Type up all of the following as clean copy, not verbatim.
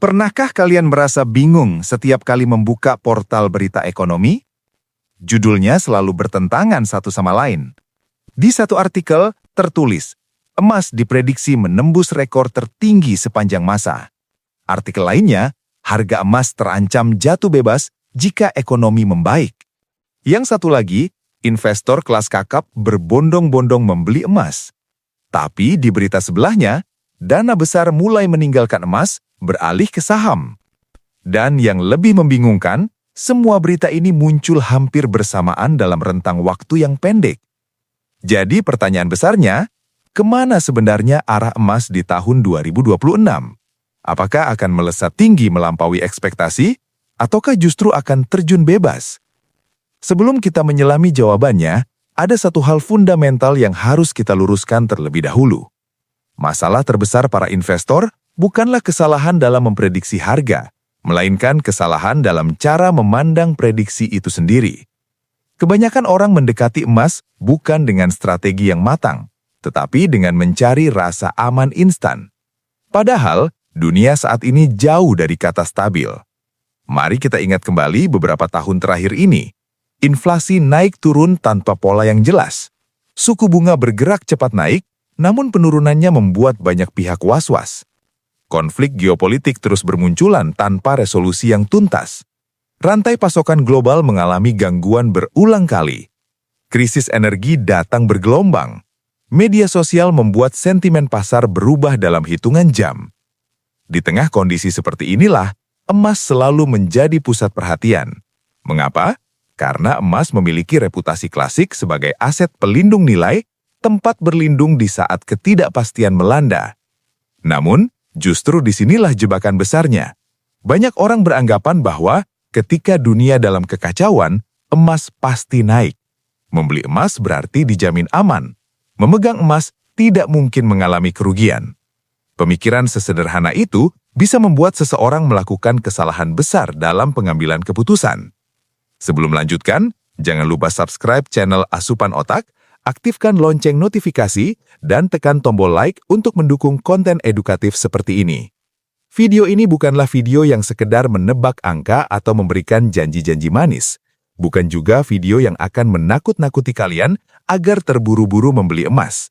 Pernahkah kalian merasa bingung setiap kali membuka portal berita ekonomi? Judulnya selalu bertentangan satu sama lain. Di satu artikel tertulis, emas diprediksi menembus rekor tertinggi sepanjang masa. Artikel lainnya, harga emas terancam jatuh bebas jika ekonomi membaik. Yang satu lagi, investor kelas kakap berbondong-bondong membeli emas. Tapi di berita sebelahnya, dana besar mulai meninggalkan emas, beralih ke saham. Dan yang lebih membingungkan, semua berita ini muncul hampir bersamaan dalam rentang waktu yang pendek. Jadi pertanyaan besarnya, kemana sebenarnya arah emas di tahun 2026? Apakah akan melesat tinggi melampaui ekspektasi, ataukah justru akan terjun bebas? Sebelum kita menyelami jawabannya, ada satu hal fundamental yang harus kita luruskan terlebih dahulu. Masalah terbesar para investor bukanlah kesalahan dalam memprediksi harga, melainkan kesalahan dalam cara memandang prediksi itu sendiri. Kebanyakan orang mendekati emas bukan dengan strategi yang matang, tetapi dengan mencari rasa aman instan. Padahal, dunia saat ini jauh dari kata stabil. Mari kita ingat kembali beberapa tahun terakhir ini. Inflasi naik turun tanpa pola yang jelas. Suku bunga bergerak cepat naik, namun penurunannya membuat banyak pihak was-was. Konflik geopolitik terus bermunculan tanpa resolusi yang tuntas. Rantai pasokan global mengalami gangguan berulang kali. Krisis energi datang bergelombang. Media sosial membuat sentimen pasar berubah dalam hitungan jam. Di tengah kondisi seperti inilah, emas selalu menjadi pusat perhatian. Mengapa? Karena emas memiliki reputasi klasik sebagai aset pelindung nilai, tempat berlindung di saat ketidakpastian melanda. Namun, justru disinilah jebakan besarnya. Banyak orang beranggapan bahwa ketika dunia dalam kekacauan, emas pasti naik. Membeli emas berarti dijamin aman. Memegang emas tidak mungkin mengalami kerugian. Pemikiran sesederhana itu bisa membuat seseorang melakukan kesalahan besar dalam pengambilan keputusan. Sebelum melanjutkan, jangan lupa subscribe channel Asupan Otak, aktifkan lonceng notifikasi, dan tekan tombol like untuk mendukung konten edukatif seperti ini. Video ini bukanlah video yang sekedar menebak angka atau memberikan janji-janji manis. Bukan juga video yang akan menakut-nakuti kalian agar terburu-buru membeli emas.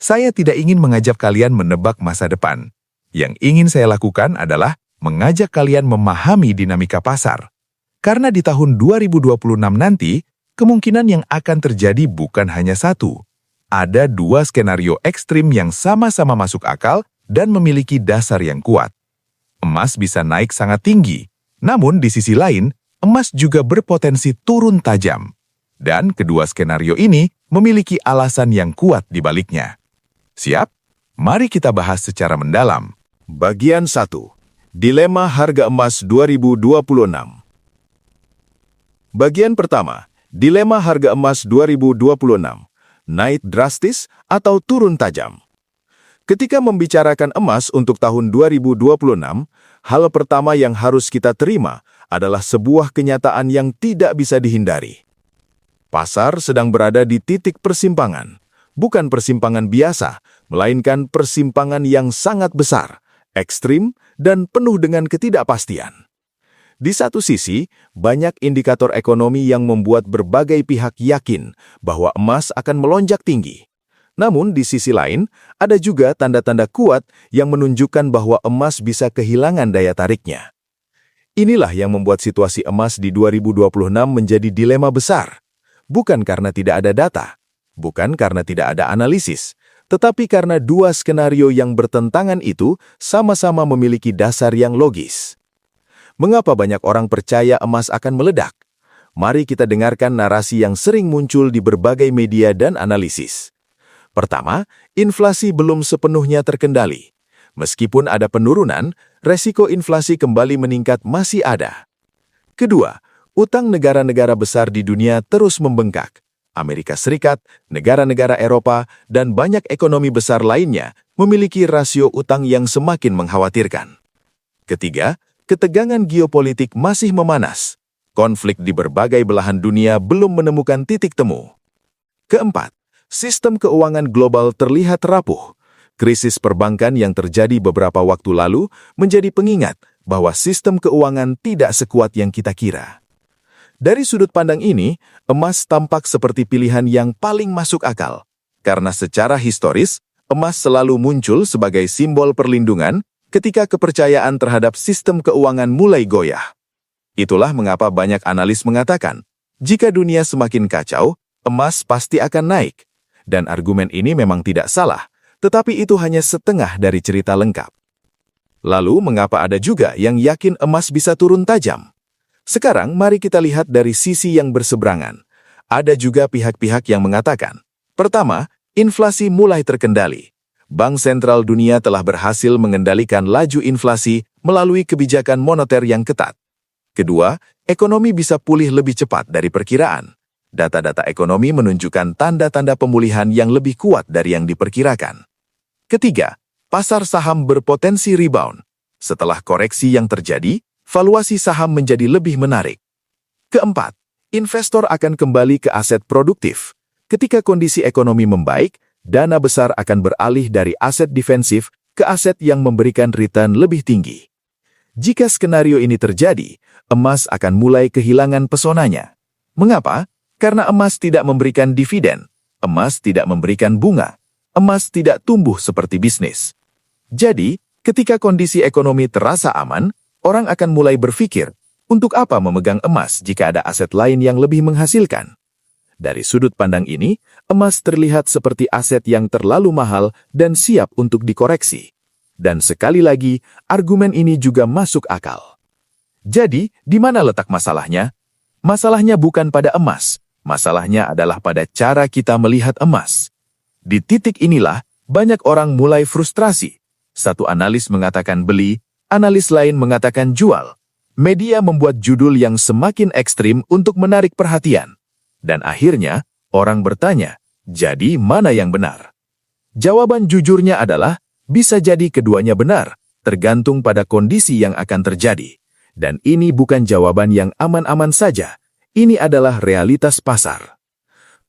Saya tidak ingin mengajak kalian menebak masa depan. Yang ingin saya lakukan adalah mengajak kalian memahami dinamika pasar. Karena di tahun 2026 nanti, kemungkinan yang akan terjadi bukan hanya satu. Ada dua skenario ekstrim yang sama-sama masuk akal dan memiliki dasar yang kuat. Emas bisa naik sangat tinggi, namun di sisi lain, emas juga berpotensi turun tajam. Dan kedua skenario ini memiliki alasan yang kuat di baliknya. Siap? Mari kita bahas secara mendalam. Bagian 1. Dilema harga emas 2026. Bagian pertama, dilema harga emas 2026, naik drastis atau turun tajam. Ketika membicarakan emas untuk tahun 2026, hal pertama yang harus kita terima adalah sebuah kenyataan yang tidak bisa dihindari. Pasar sedang berada di titik persimpangan, bukan persimpangan biasa, melainkan persimpangan yang sangat besar, ekstrim, dan penuh dengan ketidakpastian. Di satu sisi, banyak indikator ekonomi yang membuat berbagai pihak yakin bahwa emas akan melonjak tinggi. Namun di sisi lain, ada juga tanda-tanda kuat yang menunjukkan bahwa emas bisa kehilangan daya tariknya. Inilah yang membuat situasi emas di 2026 menjadi dilema besar. Bukan karena tidak ada data, bukan karena tidak ada analisis, tetapi karena dua skenario yang bertentangan itu sama-sama memiliki dasar yang logis. Mengapa banyak orang percaya emas akan meledak? Mari kita dengarkan narasi yang sering muncul di berbagai media dan analisis. Pertama, inflasi belum sepenuhnya terkendali. Meskipun ada penurunan, resiko inflasi kembali meningkat masih ada. Kedua, utang negara-negara besar di dunia terus membengkak. Amerika Serikat, negara-negara Eropa, dan banyak ekonomi besar lainnya memiliki rasio utang yang semakin mengkhawatirkan. Ketiga, ketegangan geopolitik masih memanas. Konflik di berbagai belahan dunia belum menemukan titik temu. Keempat, sistem keuangan global terlihat rapuh. Krisis perbankan yang terjadi beberapa waktu lalu menjadi pengingat bahwa sistem keuangan tidak sekuat yang kita kira. Dari sudut pandang ini, emas tampak seperti pilihan yang paling masuk akal, karena secara historis, emas selalu muncul sebagai simbol perlindungan ketika kepercayaan terhadap sistem keuangan mulai goyah. Itulah mengapa banyak analis mengatakan, jika dunia semakin kacau, emas pasti akan naik. Dan argumen ini memang tidak salah, tetapi itu hanya setengah dari cerita lengkap. Lalu, mengapa ada juga yang yakin emas bisa turun tajam? Sekarang, mari kita lihat dari sisi yang berseberangan. Ada juga pihak-pihak yang mengatakan, pertama, inflasi mulai terkendali. Bank Sentral Dunia telah berhasil mengendalikan laju inflasi melalui kebijakan moneter yang ketat. Kedua, ekonomi bisa pulih lebih cepat dari perkiraan. Data-data ekonomi menunjukkan tanda-tanda pemulihan yang lebih kuat dari yang diperkirakan. Ketiga, pasar saham berpotensi rebound. Setelah koreksi yang terjadi, valuasi saham menjadi lebih menarik. Keempat, investor akan kembali ke aset produktif. Ketika kondisi ekonomi membaik, dana besar akan beralih dari aset defensif ke aset yang memberikan return lebih tinggi. Jika skenario ini terjadi, emas akan mulai kehilangan pesonanya. Mengapa? Karena emas tidak memberikan dividen, emas tidak memberikan bunga, emas tidak tumbuh seperti bisnis. Jadi, ketika kondisi ekonomi terasa aman, orang akan mulai berpikir, untuk apa memegang emas jika ada aset lain yang lebih menghasilkan? Dari sudut pandang ini, emas terlihat seperti aset yang terlalu mahal dan siap untuk dikoreksi. Dan sekali lagi, argumen ini juga masuk akal. Jadi, di mana letak masalahnya? Masalahnya bukan pada emas, masalahnya adalah pada cara kita melihat emas. Di titik inilah, banyak orang mulai frustrasi. Satu analis mengatakan beli, analis lain mengatakan jual. Media membuat judul yang semakin ekstrim untuk menarik perhatian. Dan akhirnya, orang bertanya, jadi mana yang benar? Jawaban jujurnya adalah, bisa jadi keduanya benar, tergantung pada kondisi yang akan terjadi. Dan ini bukan jawaban yang aman-aman saja, ini adalah realitas pasar.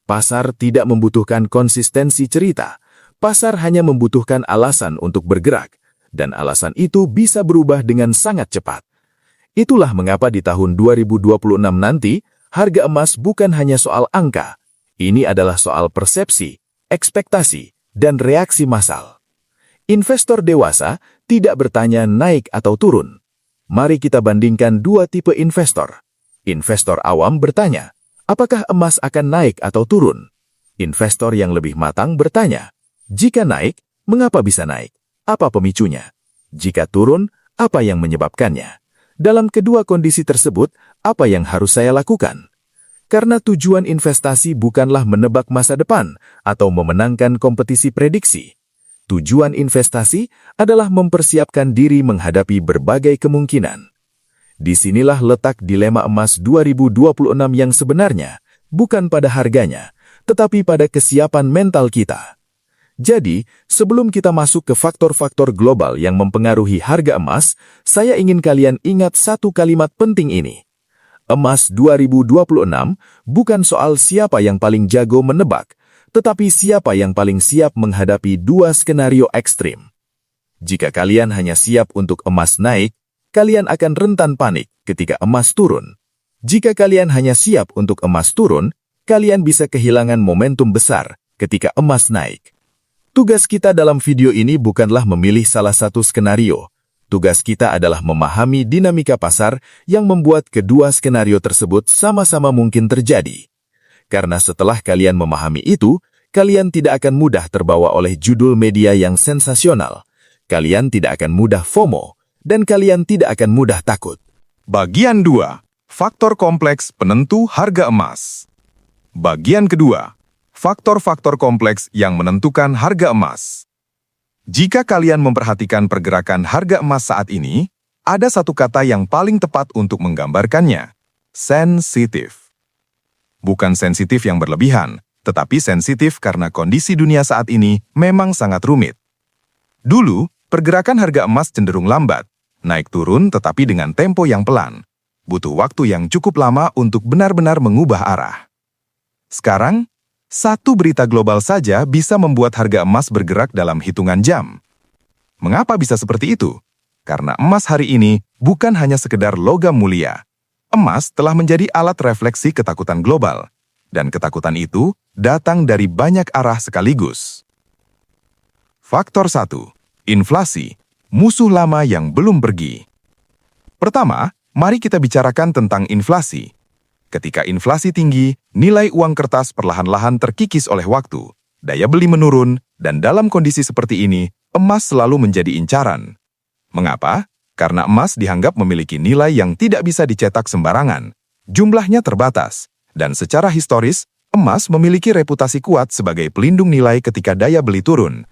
Pasar tidak membutuhkan konsistensi cerita, pasar hanya membutuhkan alasan untuk bergerak, dan alasan itu bisa berubah dengan sangat cepat. Itulah mengapa di tahun 2026 nanti, harga emas bukan hanya soal angka, ini adalah soal persepsi, ekspektasi, dan reaksi massal. Investor dewasa tidak bertanya naik atau turun. Mari kita bandingkan dua tipe investor. Investor awam bertanya, apakah emas akan naik atau turun? Investor yang lebih matang bertanya, jika naik, mengapa bisa naik? Apa pemicunya? Jika turun, apa yang menyebabkannya? Dalam kedua kondisi tersebut, apa yang harus saya lakukan? Karena tujuan investasi bukanlah menebak masa depan atau memenangkan kompetisi prediksi. Tujuan investasi adalah mempersiapkan diri menghadapi berbagai kemungkinan. Disinilah letak dilema emas 2026 yang sebenarnya, bukan pada harganya, tetapi pada kesiapan mental kita. Jadi, sebelum kita masuk ke faktor-faktor global yang mempengaruhi harga emas, saya ingin kalian ingat satu kalimat penting ini. Emas 2026 bukan soal siapa yang paling jago menebak, tetapi siapa yang paling siap menghadapi dua skenario ekstrim. Jika kalian hanya siap untuk emas naik, kalian akan rentan panik ketika emas turun. Jika kalian hanya siap untuk emas turun, kalian bisa kehilangan momentum besar ketika emas naik. Tugas kita dalam video ini bukanlah memilih salah satu skenario. Tugas kita adalah memahami dinamika pasar yang membuat kedua skenario tersebut sama-sama mungkin terjadi. Karena setelah kalian memahami itu, kalian tidak akan mudah terbawa oleh judul media yang sensasional. Kalian tidak akan mudah FOMO, dan kalian tidak akan mudah takut. Bagian 2. Faktor kompleks penentu harga emas. Bagian kedua. Faktor-faktor kompleks yang menentukan harga emas. Jika kalian memperhatikan pergerakan harga emas saat ini, ada satu kata yang paling tepat untuk menggambarkannya. Sensitif. Bukan sensitif yang berlebihan, tetapi sensitif karena kondisi dunia saat ini memang sangat rumit. Dulu, pergerakan harga emas cenderung lambat, naik turun tetapi dengan tempo yang pelan. Butuh waktu yang cukup lama untuk benar-benar mengubah arah. Sekarang, satu berita global saja bisa membuat harga emas bergerak dalam hitungan jam. Mengapa bisa seperti itu? Karena emas hari ini bukan hanya sekedar logam mulia. Emas telah menjadi alat refleksi ketakutan global, dan ketakutan itu datang dari banyak arah sekaligus. Faktor 1. Inflasi, musuh lama yang belum pergi. Pertama, mari kita bicarakan tentang inflasi. Ketika inflasi tinggi, nilai uang kertas perlahan-lahan terkikis oleh waktu, daya beli menurun, dan dalam kondisi seperti ini, emas selalu menjadi incaran. Mengapa? Karena emas dianggap memiliki nilai yang tidak bisa dicetak sembarangan. Jumlahnya terbatas, dan secara historis, emas memiliki reputasi kuat sebagai pelindung nilai ketika daya beli turun.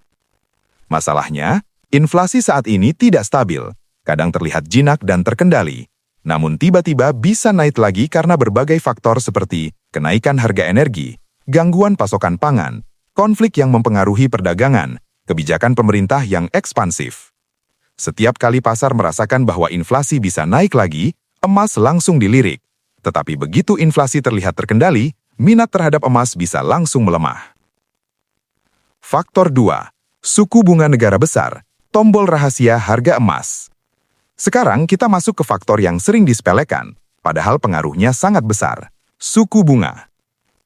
Masalahnya, inflasi saat ini tidak stabil, kadang terlihat jinak dan terkendali. Namun tiba-tiba bisa naik lagi karena berbagai faktor seperti kenaikan harga energi, gangguan pasokan pangan, konflik yang mempengaruhi perdagangan, kebijakan pemerintah yang ekspansif. Setiap kali pasar merasakan bahwa inflasi bisa naik lagi, emas langsung dilirik. Tetapi begitu inflasi terlihat terkendali, minat terhadap emas bisa langsung melemah. Faktor 2. Suku bunga negara besar, tombol rahasia harga emas. Sekarang kita masuk ke faktor yang sering disepelekan, padahal pengaruhnya sangat besar. Suku bunga.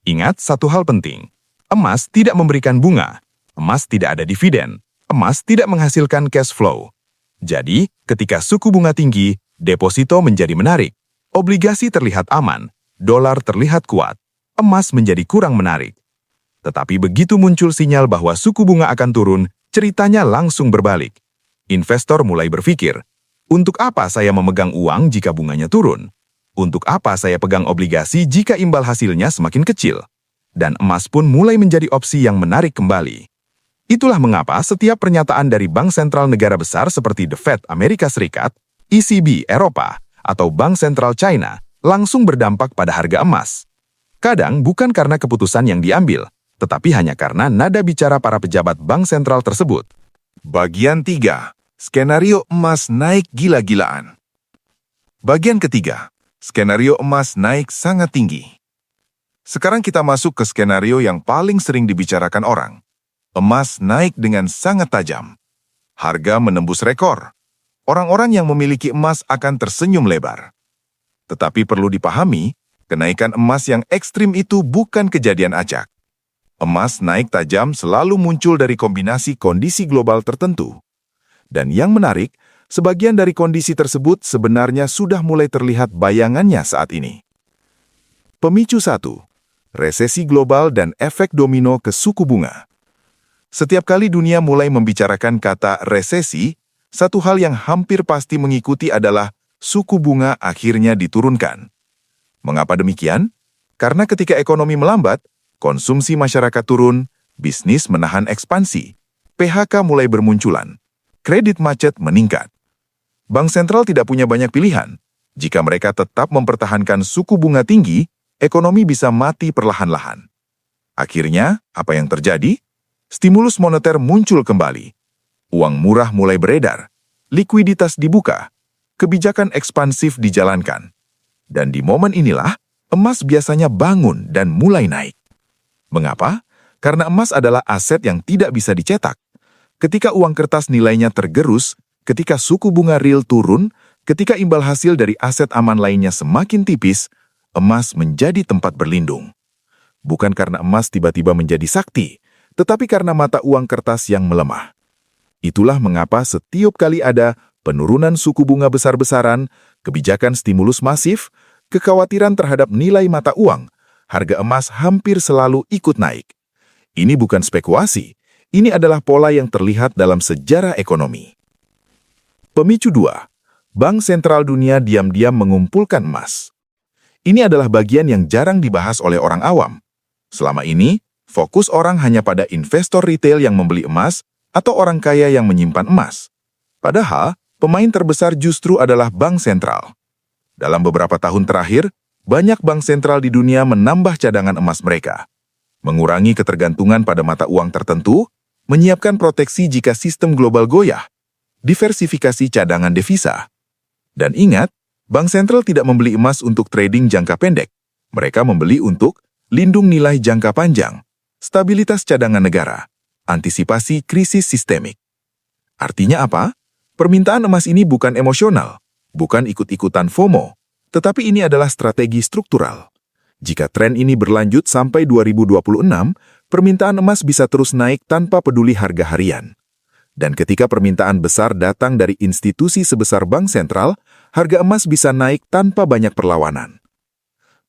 Ingat satu hal penting, emas tidak memberikan bunga, emas tidak ada dividen, emas tidak menghasilkan cash flow. Jadi, ketika suku bunga tinggi, deposito menjadi menarik, obligasi terlihat aman, dolar terlihat kuat, emas menjadi kurang menarik. Tetapi begitu muncul sinyal bahwa suku bunga akan turun, ceritanya langsung berbalik. Investor mulai berpikir, untuk apa saya memegang uang jika bunganya turun? Untuk apa saya pegang obligasi jika imbal hasilnya semakin kecil? Dan emas pun mulai menjadi opsi yang menarik kembali. Itulah mengapa setiap pernyataan dari bank sentral negara besar seperti The Fed Amerika Serikat, ECB Eropa, atau Bank Sentral China langsung berdampak pada harga emas. Kadang bukan karena keputusan yang diambil, tetapi hanya karena nada bicara para pejabat bank sentral tersebut. Bagian 3. Skenario emas naik gila-gilaan. Bagian ketiga. Skenario emas naik sangat tinggi. Sekarang kita masuk ke skenario yang paling sering dibicarakan orang. Emas naik dengan sangat tajam. Harga menembus rekor. Orang-orang yang memiliki emas akan tersenyum lebar. Tetapi perlu dipahami, kenaikan emas yang ekstrim itu bukan kejadian acak. Emas naik tajam selalu muncul dari kombinasi kondisi global tertentu. Dan yang menarik, sebagian dari kondisi tersebut sebenarnya sudah mulai terlihat bayangannya saat ini. Pemicu 1. Resesi global dan efek domino ke suku bunga. Setiap kali dunia mulai membicarakan kata resesi, satu hal yang hampir pasti mengikuti adalah suku bunga akhirnya diturunkan. Mengapa demikian? Karena ketika ekonomi melambat, konsumsi masyarakat turun, bisnis menahan ekspansi, PHK mulai bermunculan, kredit macet meningkat. Bank sentral tidak punya banyak pilihan. Jika mereka tetap mempertahankan suku bunga tinggi, ekonomi bisa mati perlahan-lahan. Akhirnya, apa yang terjadi? Stimulus moneter muncul kembali. Uang murah mulai beredar, likuiditas dibuka, kebijakan ekspansif dijalankan. Dan di momen inilah, emas biasanya bangun dan mulai naik. Mengapa? Karena emas adalah aset yang tidak bisa dicetak. Ketika uang kertas nilainya tergerus, ketika suku bunga real turun, ketika imbal hasil dari aset aman lainnya semakin tipis, emas menjadi tempat berlindung. Bukan karena emas tiba-tiba menjadi sakti, tetapi karena mata uang kertas yang melemah. Itulah mengapa setiap kali ada penurunan suku bunga besar-besaran, kebijakan stimulus masif, kekhawatiran terhadap nilai mata uang, harga emas hampir selalu ikut naik. Ini bukan spekulasi, ini adalah pola yang terlihat dalam sejarah ekonomi. Pemicu 2. Bank Sentral Dunia diam-diam mengumpulkan emas. Ini adalah bagian yang jarang dibahas oleh orang awam. Selama ini, fokus orang hanya pada investor retail yang membeli emas atau orang kaya yang menyimpan emas. Padahal, pemain terbesar justru adalah bank sentral. Dalam beberapa tahun terakhir, banyak bank sentral di dunia menambah cadangan emas mereka, mengurangi ketergantungan pada mata uang tertentu, menyiapkan proteksi jika sistem global goyah, diversifikasi cadangan devisa. Dan ingat, bank sentral tidak membeli emas untuk trading jangka pendek. Mereka membeli untuk lindung nilai jangka panjang, stabilitas cadangan negara, antisipasi krisis sistemik. Artinya apa? Permintaan emas ini bukan emosional, bukan ikut-ikutan FOMO, tetapi ini adalah strategi struktural. Jika tren ini berlanjut sampai 2026, permintaan emas bisa terus naik tanpa peduli harga harian. Dan ketika permintaan besar datang dari institusi sebesar bank sentral, harga emas bisa naik tanpa banyak perlawanan.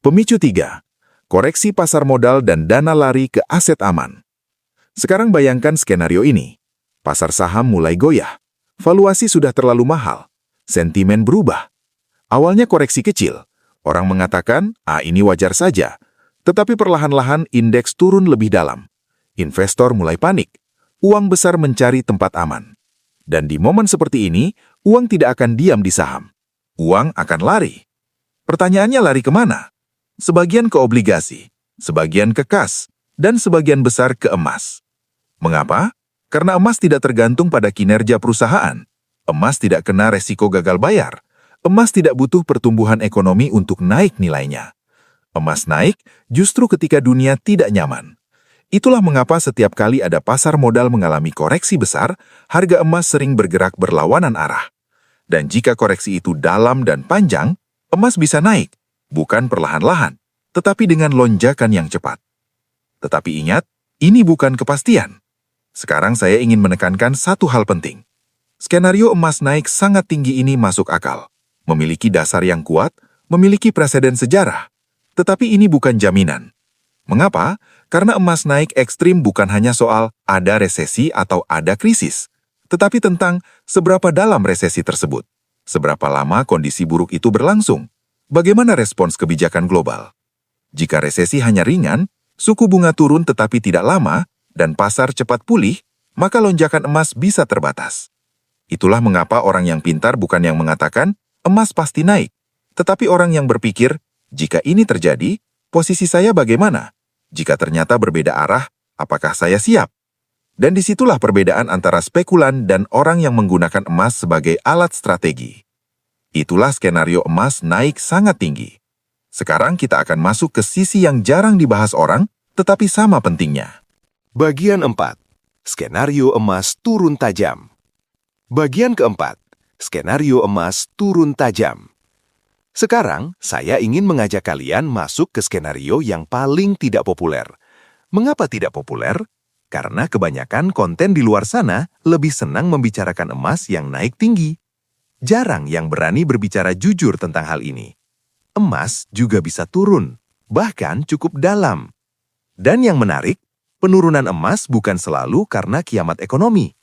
Pemicu 3. Koreksi pasar modal dan dana lari ke aset aman. Sekarang bayangkan skenario ini. Pasar saham mulai goyah. Valuasi sudah terlalu mahal. Sentimen berubah. Awalnya koreksi kecil. Orang mengatakan, ini wajar saja. Tetapi perlahan-lahan indeks turun lebih dalam. Investor mulai panik. Uang besar mencari tempat aman. Dan di momen seperti ini, uang tidak akan diam di saham. Uang akan lari. Pertanyaannya lari kemana? Sebagian ke obligasi, sebagian ke kas, dan sebagian besar ke emas. Mengapa? Karena emas tidak tergantung pada kinerja perusahaan. Emas tidak kena resiko gagal bayar. Emas tidak butuh pertumbuhan ekonomi untuk naik nilainya. Emas naik justru ketika dunia tidak nyaman. Itulah mengapa setiap kali ada pasar modal mengalami koreksi besar, harga emas sering bergerak berlawanan arah. Dan jika koreksi itu dalam dan panjang, emas bisa naik, bukan perlahan-lahan, tetapi dengan lonjakan yang cepat. Tetapi ingat, ini bukan kepastian. Sekarang saya ingin menekankan satu hal penting. Skenario emas naik sangat tinggi ini masuk akal. Memiliki dasar yang kuat, memiliki preseden sejarah. Tetapi ini bukan jaminan. Mengapa? Karena emas naik ekstrim bukan hanya soal ada resesi atau ada krisis, tetapi tentang seberapa dalam resesi tersebut, seberapa lama kondisi buruk itu berlangsung, bagaimana respons kebijakan global. Jika resesi hanya ringan, suku bunga turun tetapi tidak lama, dan pasar cepat pulih, maka lonjakan emas bisa terbatas. Itulah mengapa orang yang pintar bukan yang mengatakan, emas pasti naik, tetapi orang yang berpikir, jika ini terjadi, posisi saya bagaimana? Jika ternyata berbeda arah, apakah saya siap? Dan disitulah perbedaan antara spekulan dan orang yang menggunakan emas sebagai alat strategi. Itulah skenario emas naik sangat tinggi. Sekarang kita akan masuk ke sisi yang jarang dibahas orang, tetapi sama pentingnya. Bagian 4. Skenario emas turun tajam. Bagian keempat. Skenario emas turun tajam. Sekarang, saya ingin mengajak kalian masuk ke skenario yang paling tidak populer. Mengapa tidak populer? Karena kebanyakan konten di luar sana lebih senang membicarakan emas yang naik tinggi. Jarang yang berani berbicara jujur tentang hal ini. Emas juga bisa turun, bahkan cukup dalam. Dan yang menarik, penurunan emas bukan selalu karena kiamat ekonomi.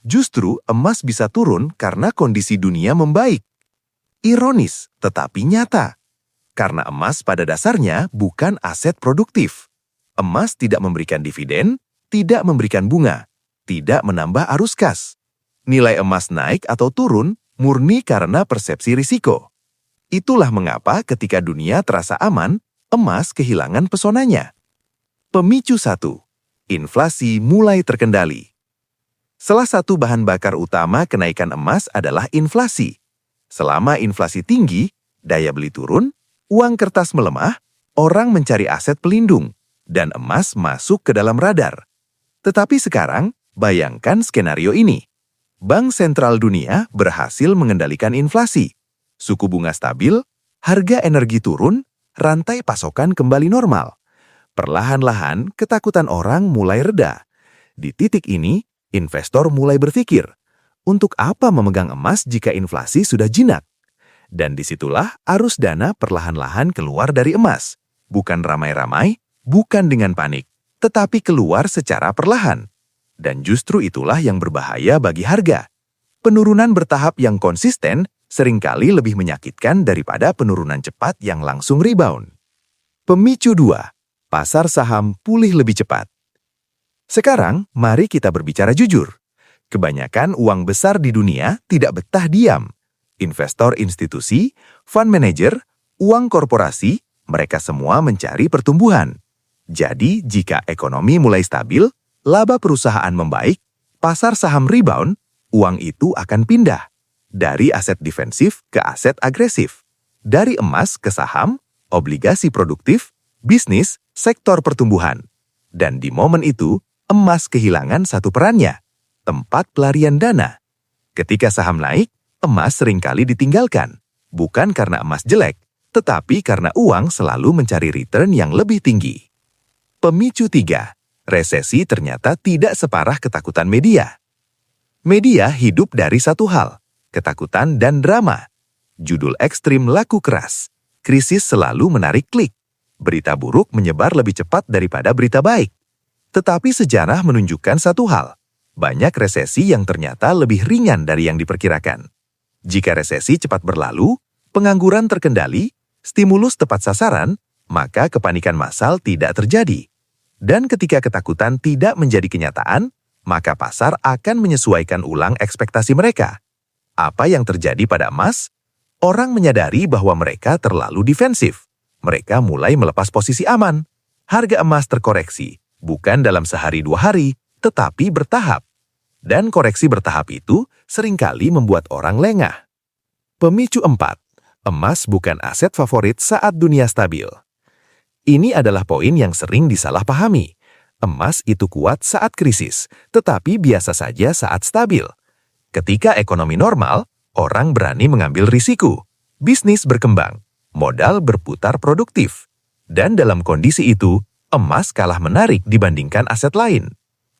Justru emas bisa turun karena kondisi dunia membaik. Ironis, tetapi nyata. Karena emas pada dasarnya bukan aset produktif. Emas tidak memberikan dividen, tidak memberikan bunga, tidak menambah arus kas. Nilai emas naik atau turun murni karena persepsi risiko. Itulah mengapa ketika dunia terasa aman, emas kehilangan pesonanya. Pemicu 1. Inflasi mulai terkendali. Salah satu bahan bakar utama kenaikan emas adalah inflasi. Selama inflasi tinggi, daya beli turun, uang kertas melemah, orang mencari aset pelindung, dan emas masuk ke dalam radar. Tetapi sekarang, bayangkan skenario ini. Bank sentral dunia berhasil mengendalikan inflasi. Suku bunga stabil, harga energi turun, rantai pasokan kembali normal. Perlahan-lahan, ketakutan orang mulai reda. Di titik ini, investor mulai berpikir, untuk apa memegang emas jika inflasi sudah jinak? Dan disitulah arus dana perlahan-lahan keluar dari emas. Bukan ramai-ramai, bukan dengan panik, tetapi keluar secara perlahan. Dan justru itulah yang berbahaya bagi harga. Penurunan bertahap yang konsisten seringkali lebih menyakitkan daripada penurunan cepat yang langsung rebound. Pemicu 2. Pasar saham pulih lebih cepat. Sekarang, mari kita berbicara jujur. Kebanyakan uang besar di dunia tidak betah diam. Investor institusi, fund manager, uang korporasi, mereka semua mencari pertumbuhan. Jadi, jika ekonomi mulai stabil, laba perusahaan membaik, pasar saham rebound, uang itu akan pindah. Dari aset defensif ke aset agresif. Dari emas ke saham, obligasi produktif, bisnis, sektor pertumbuhan. Dan di momen itu, emas kehilangan satu perannya, tempat pelarian dana. Ketika saham naik, emas seringkali ditinggalkan. bukan karena emas jelek, tetapi karena uang selalu mencari return yang lebih tinggi. Pemicu 3. Resesi ternyata tidak separah ketakutan media. Media hidup dari satu hal, ketakutan dan drama. Judul ekstrim laku keras. Krisis selalu menarik klik. Berita buruk menyebar lebih cepat daripada berita baik. Tetapi sejarah menunjukkan satu hal. Banyak resesi yang ternyata lebih ringan dari yang diperkirakan. Jika resesi cepat berlalu, pengangguran terkendali, stimulus tepat sasaran, maka kepanikan massal tidak terjadi. Dan ketika ketakutan tidak menjadi kenyataan, maka pasar akan menyesuaikan ulang ekspektasi mereka. Apa yang terjadi pada emas? Orang menyadari bahwa mereka terlalu defensif. Mereka mulai melepas posisi aman. Harga emas terkoreksi, bukan dalam sehari 2 hari, tetapi bertahap. Dan koreksi bertahap itu seringkali membuat orang lengah. Pemicu 4. Emas bukan aset favorit saat dunia stabil. Ini adalah poin yang sering disalahpahami. Emas itu kuat saat krisis, tetapi biasa saja saat stabil. Ketika ekonomi normal, orang berani mengambil risiko. Bisnis berkembang, modal berputar produktif. Dan dalam kondisi itu, emas kalah menarik dibandingkan aset lain.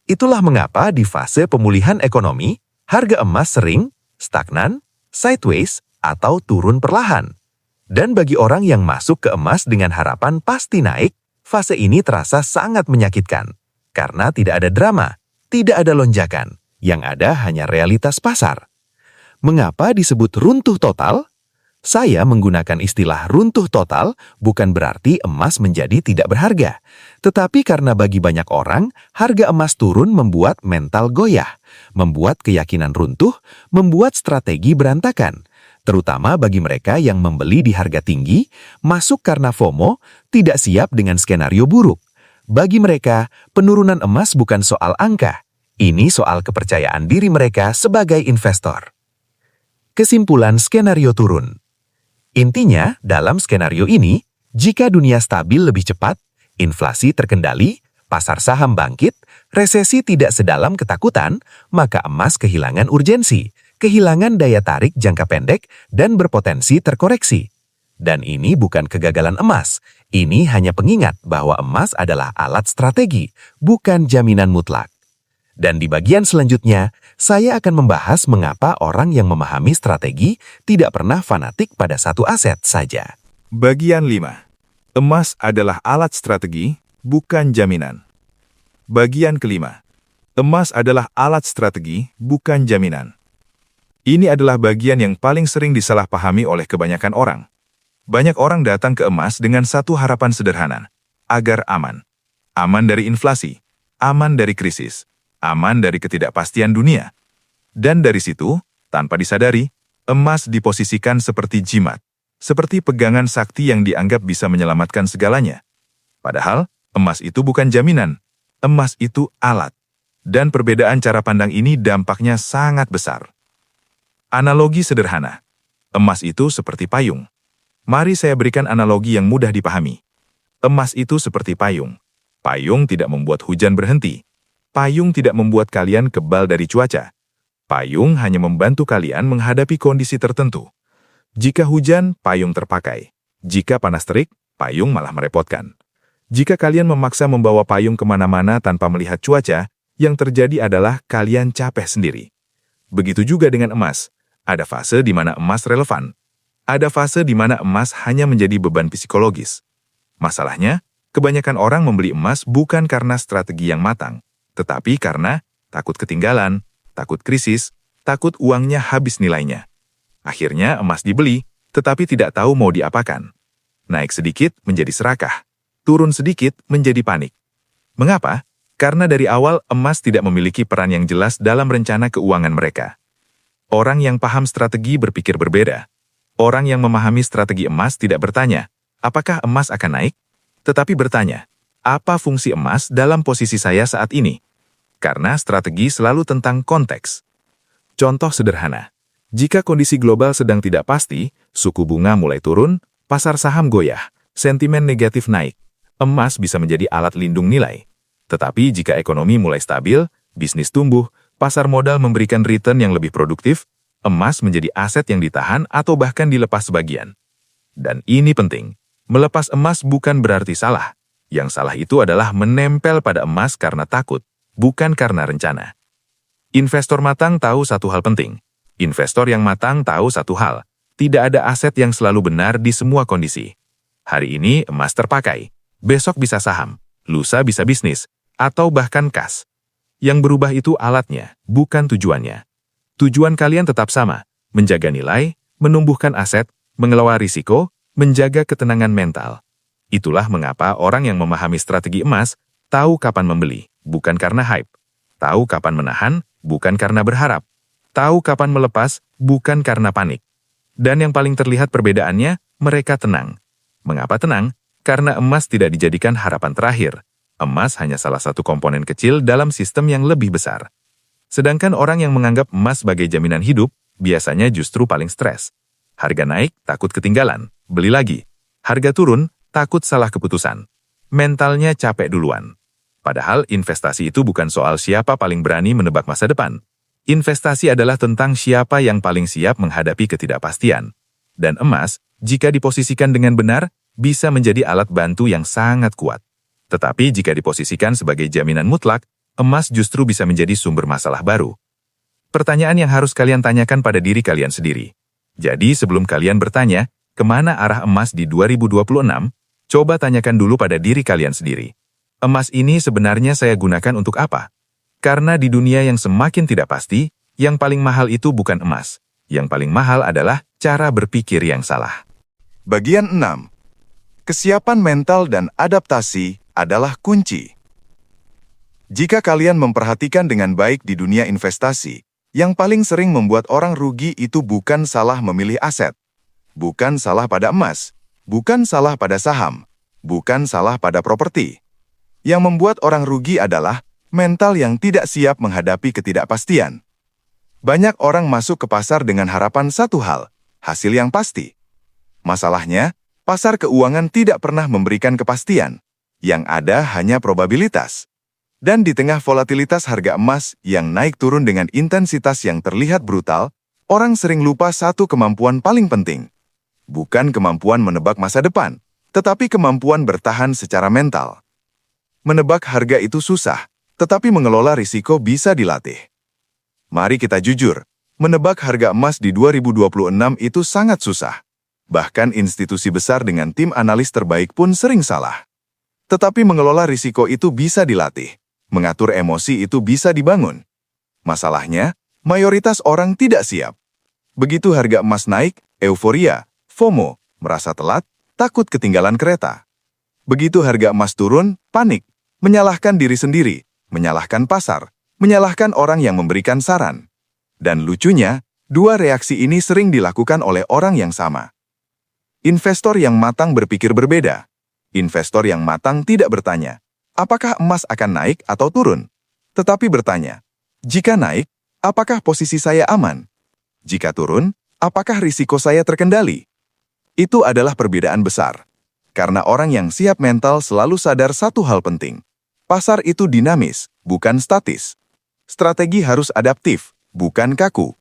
Itulah mengapa di fase pemulihan ekonomi, harga emas sering stagnan, sideways, atau turun perlahan. Dan bagi orang yang masuk ke emas dengan harapan pasti naik, fase ini terasa sangat menyakitkan. Karena tidak ada drama, tidak ada lonjakan, yang ada hanya realitas pasar. Mengapa disebut runtuh total? Saya menggunakan istilah runtuh total bukan berarti emas menjadi tidak berharga. Tetapi karena bagi banyak orang, harga emas turun membuat mental goyah, membuat keyakinan runtuh, membuat strategi berantakan. Terutama bagi mereka yang membeli di harga tinggi, masuk karena FOMO, tidak siap dengan skenario buruk. Bagi mereka, penurunan emas bukan soal angka. Ini soal kepercayaan diri mereka sebagai investor. Kesimpulan skenario turun. Intinya, dalam skenario ini, jika dunia stabil lebih cepat, inflasi terkendali, pasar saham bangkit, resesi tidak sedalam ketakutan, maka emas kehilangan urgensi, kehilangan daya tarik jangka pendek, dan berpotensi terkoreksi. Dan ini bukan kegagalan emas, ini hanya pengingat bahwa emas adalah alat strategi, bukan jaminan mutlak. Dan di bagian selanjutnya, saya akan membahas mengapa orang yang memahami strategi tidak pernah fanatik pada satu aset saja. Bagian 5. Emas adalah alat strategi, bukan jaminan. Bagian kelima. Emas adalah alat strategi, bukan jaminan. Ini adalah bagian yang paling sering disalahpahami oleh kebanyakan orang. Banyak orang datang ke emas dengan satu harapan sederhana, agar aman. Aman dari inflasi, aman dari krisis, aman dari ketidakpastian dunia. Dan dari situ, tanpa disadari, emas diposisikan seperti jimat, seperti pegangan sakti yang dianggap bisa menyelamatkan segalanya. Padahal, emas itu bukan jaminan, emas itu alat. Dan perbedaan cara pandang ini dampaknya sangat besar. Analogi sederhana, emas itu seperti payung. Mari saya berikan analogi yang mudah dipahami. Emas itu seperti payung. Payung tidak membuat hujan berhenti. Payung tidak membuat kalian kebal dari cuaca. Payung hanya membantu kalian menghadapi kondisi tertentu. Jika hujan, payung terpakai. Jika panas terik, payung malah merepotkan. Jika kalian memaksa membawa payung kemana-mana tanpa melihat cuaca, yang terjadi adalah kalian capek sendiri. Begitu juga dengan emas. Ada fase di mana emas relevan. Ada fase di mana emas hanya menjadi beban psikologis. Masalahnya, kebanyakan orang membeli emas bukan karena strategi yang matang, tetapi karena takut ketinggalan, takut krisis, takut uangnya habis nilainya. Akhirnya emas dibeli, tetapi tidak tahu mau diapakan. Naik sedikit menjadi serakah, turun sedikit menjadi panik. Mengapa? Karena dari awal emas tidak memiliki peran yang jelas dalam rencana keuangan mereka. Orang yang paham strategi berpikir berbeda. Orang yang memahami strategi emas tidak bertanya, apakah emas akan naik? Tetapi bertanya, apa fungsi emas dalam posisi saya saat ini? Karena strategi selalu tentang konteks. Contoh sederhana, jika kondisi global sedang tidak pasti, suku bunga mulai turun, pasar saham goyah, sentimen negatif naik, emas bisa menjadi alat lindung nilai. Tetapi jika ekonomi mulai stabil, bisnis tumbuh, pasar modal memberikan return yang lebih produktif, emas menjadi aset yang ditahan atau bahkan dilepas sebagian. Dan ini penting, melepas emas bukan berarti salah. Yang salah itu adalah menempel pada emas karena takut, bukan karena rencana. Investor matang tahu satu hal penting. Investor yang matang tahu satu hal, tidak ada aset yang selalu benar di semua kondisi. Hari ini emas terpakai, besok bisa saham, lusa bisa bisnis, atau bahkan kas. Yang berubah itu alatnya, bukan tujuannya. Tujuan kalian tetap sama, menjaga nilai, menumbuhkan aset, mengelola risiko, menjaga ketenangan mental. Itulah mengapa orang yang memahami strategi emas tahu kapan membeli, bukan karena hype. Tahu kapan menahan, bukan karena berharap. Tahu kapan melepas, bukan karena panik. Dan yang paling terlihat perbedaannya, mereka tenang. Mengapa tenang? Karena emas tidak dijadikan harapan terakhir. Emas hanya salah satu komponen kecil dalam sistem yang lebih besar. Sedangkan orang yang menganggap emas sebagai jaminan hidup, biasanya justru paling stres. Harga naik, takut ketinggalan, beli lagi. Harga turun, takut salah keputusan. Mentalnya capek duluan. Padahal investasi itu bukan soal siapa paling berani menebak masa depan. Investasi adalah tentang siapa yang paling siap menghadapi ketidakpastian. Dan emas, jika diposisikan dengan benar, bisa menjadi alat bantu yang sangat kuat. Tetapi jika diposisikan sebagai jaminan mutlak, emas justru bisa menjadi sumber masalah baru. Pertanyaan yang harus kalian tanyakan pada diri kalian sendiri. Jadi sebelum kalian bertanya, kemana arah emas di 2026, coba tanyakan dulu pada diri kalian sendiri. Emas ini sebenarnya saya gunakan untuk apa? Karena di dunia yang semakin tidak pasti, yang paling mahal itu bukan emas. Yang paling mahal adalah cara berpikir yang salah. Bagian 6. Kesiapan mental dan adaptasi adalah kunci. Jika kalian memperhatikan dengan baik di dunia investasi, yang paling sering membuat orang rugi itu bukan salah memilih aset, bukan salah pada emas, bukan salah pada saham, bukan salah pada properti. Yang membuat orang rugi adalah mental yang tidak siap menghadapi ketidakpastian. Banyak orang masuk ke pasar dengan harapan satu hal, hasil yang pasti. Masalahnya, pasar keuangan tidak pernah memberikan kepastian. Yang ada hanya probabilitas. Dan di tengah volatilitas harga emas yang naik turun dengan intensitas yang terlihat brutal, orang sering lupa satu kemampuan paling penting. Bukan kemampuan menebak masa depan, tetapi kemampuan bertahan secara mental. Menebak harga itu susah, tetapi mengelola risiko bisa dilatih. Mari kita jujur, menebak harga emas di 2026 itu sangat susah. Bahkan institusi besar dengan tim analis terbaik pun sering salah. Tetapi mengelola risiko itu bisa dilatih. Mengatur emosi itu bisa dibangun. Masalahnya, mayoritas orang tidak siap. Begitu harga emas naik, euforia, FOMO, merasa telat, takut ketinggalan kereta. Begitu harga emas turun, panik, menyalahkan diri sendiri, menyalahkan pasar, menyalahkan orang yang memberikan saran. Dan lucunya, dua reaksi ini sering dilakukan oleh orang yang sama. Investor yang matang berpikir berbeda. Investor yang matang tidak bertanya, apakah emas akan naik atau turun? Tetapi bertanya, jika naik, apakah posisi saya aman? Jika turun, apakah risiko saya terkendali? Itu adalah perbedaan besar. Karena orang yang siap mental selalu sadar satu hal penting. Pasar itu dinamis, bukan statis. Strategi harus adaptif, bukan kaku.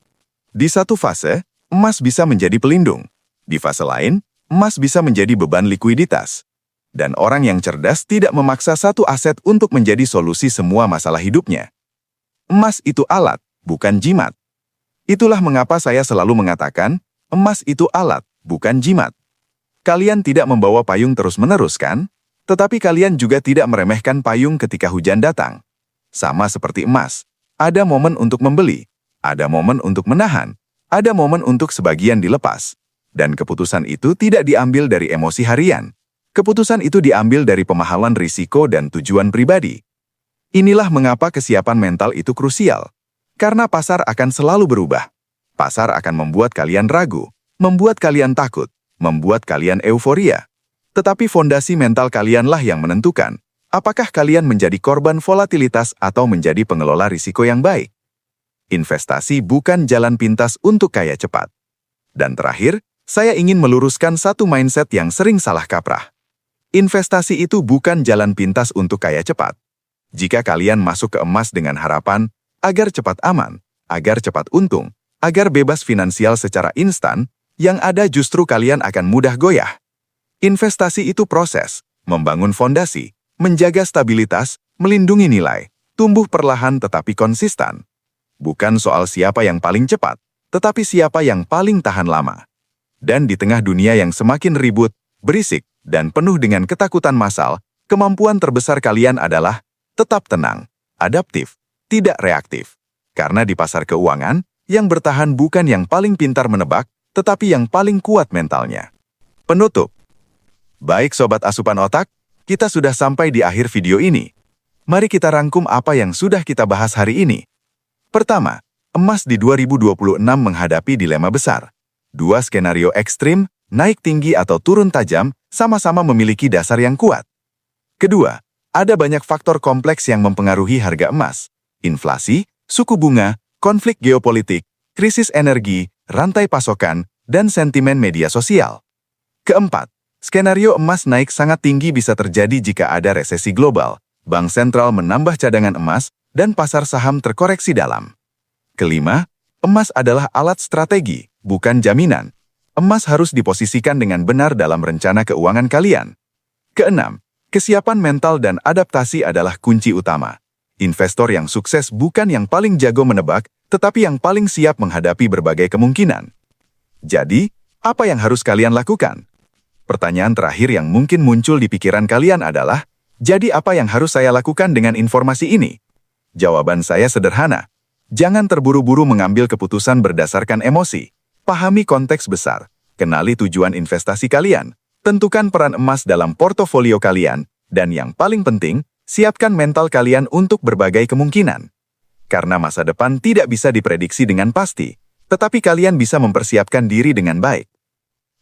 Di satu fase, emas bisa menjadi pelindung. Di fase lain, emas bisa menjadi beban likuiditas. Dan orang yang cerdas tidak memaksa satu aset untuk menjadi solusi semua masalah hidupnya. Emas itu alat, bukan jimat. Itulah mengapa saya selalu mengatakan, emas itu alat, bukan jimat. Kalian tidak membawa payung terus-menerus kan? Tetapi kalian juga tidak meremehkan payung ketika hujan datang. Sama seperti emas, ada momen untuk membeli, ada momen untuk menahan, ada momen untuk sebagian dilepas. Dan keputusan itu tidak diambil dari emosi harian. Keputusan itu diambil dari pemahaman risiko dan tujuan pribadi. Inilah mengapa kesiapan mental itu krusial. Karena pasar akan selalu berubah. Pasar akan membuat kalian ragu, membuat kalian takut, membuat kalian euforia. Tetapi fondasi mental kalianlah yang menentukan, apakah kalian menjadi korban volatilitas atau menjadi pengelola risiko yang baik. Investasi bukan jalan pintas untuk kaya cepat. Dan terakhir, saya ingin meluruskan satu mindset yang sering salah kaprah. Investasi itu bukan jalan pintas untuk kaya cepat. Jika kalian masuk ke emas dengan harapan, agar cepat aman, agar cepat untung, Agar bebas finansial secara instan, yang ada justru kalian akan mudah goyah. Investasi itu proses, membangun fondasi, menjaga stabilitas, melindungi nilai, tumbuh perlahan tetapi konsisten. Bukan soal siapa yang paling cepat, tetapi siapa yang paling tahan lama. Dan di tengah dunia yang semakin ribut, berisik, dan penuh dengan ketakutan massal, kemampuan terbesar kalian adalah tetap tenang, adaptif, tidak reaktif. Karena di pasar keuangan, yang bertahan bukan yang paling pintar menebak, tetapi yang paling kuat mentalnya. Penutup. Baik Sobat Asupan Otak, kita sudah sampai di akhir video ini. Mari kita rangkum apa yang sudah kita bahas hari ini. Pertama, emas di 2026 menghadapi dilema besar. Dua skenario ekstrim, naik tinggi atau turun tajam, sama-sama memiliki dasar yang kuat. Kedua, ada banyak faktor kompleks yang mempengaruhi harga emas. Inflasi, suku bunga, konflik geopolitik, krisis energi, rantai pasokan, dan sentimen media sosial. Keempat, skenario emas naik sangat tinggi bisa terjadi jika ada resesi global, bank sentral menambah cadangan emas, dan pasar saham terkoreksi dalam. Kelima, emas adalah alat strategi, bukan jaminan. Emas harus diposisikan dengan benar dalam rencana keuangan kalian. Keenam, kesiapan mental dan adaptasi adalah kunci utama. Investor yang sukses bukan yang paling jago menebak, tetapi yang paling siap menghadapi berbagai kemungkinan. Jadi, apa yang harus kalian lakukan? Pertanyaan terakhir yang mungkin muncul di pikiran kalian adalah, jadi apa yang harus saya lakukan dengan informasi ini? Jawaban saya sederhana. Jangan terburu-buru mengambil keputusan berdasarkan emosi. Pahami konteks besar, kenali tujuan investasi kalian, tentukan peran emas dalam portofolio kalian, dan yang paling penting, siapkan mental kalian untuk berbagai kemungkinan. Karena masa depan tidak bisa diprediksi dengan pasti, tetapi kalian bisa mempersiapkan diri dengan baik.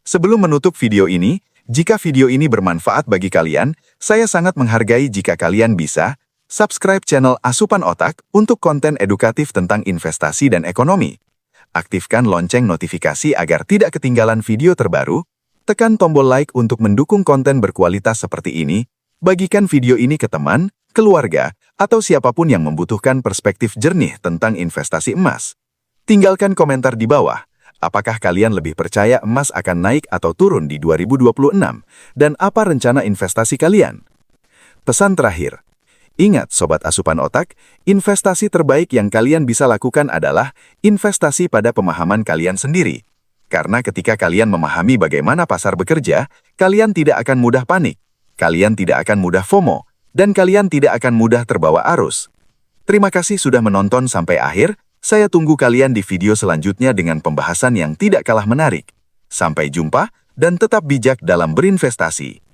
Sebelum menutup video ini, jika video ini bermanfaat bagi kalian, saya sangat menghargai jika kalian bisa subscribe channel Asupan Otak untuk konten edukatif tentang investasi dan ekonomi. Aktifkan lonceng notifikasi agar tidak ketinggalan video terbaru, tekan tombol like untuk mendukung konten berkualitas seperti ini, bagikan video ini ke teman, keluarga, atau siapapun yang membutuhkan perspektif jernih tentang investasi emas. Tinggalkan komentar di bawah, apakah kalian lebih percaya emas akan naik atau turun di 2026, dan apa rencana investasi kalian? Pesan terakhir, ingat Sobat Asupan Otak, investasi terbaik yang kalian bisa lakukan adalah investasi pada pemahaman kalian sendiri. Karena ketika kalian memahami bagaimana pasar bekerja, kalian tidak akan mudah panik. Kalian tidak akan mudah FOMO, dan kalian tidak akan mudah terbawa arus. Terima kasih sudah menonton sampai akhir, saya tunggu kalian di video selanjutnya dengan pembahasan yang tidak kalah menarik. Sampai jumpa, dan tetap bijak dalam berinvestasi.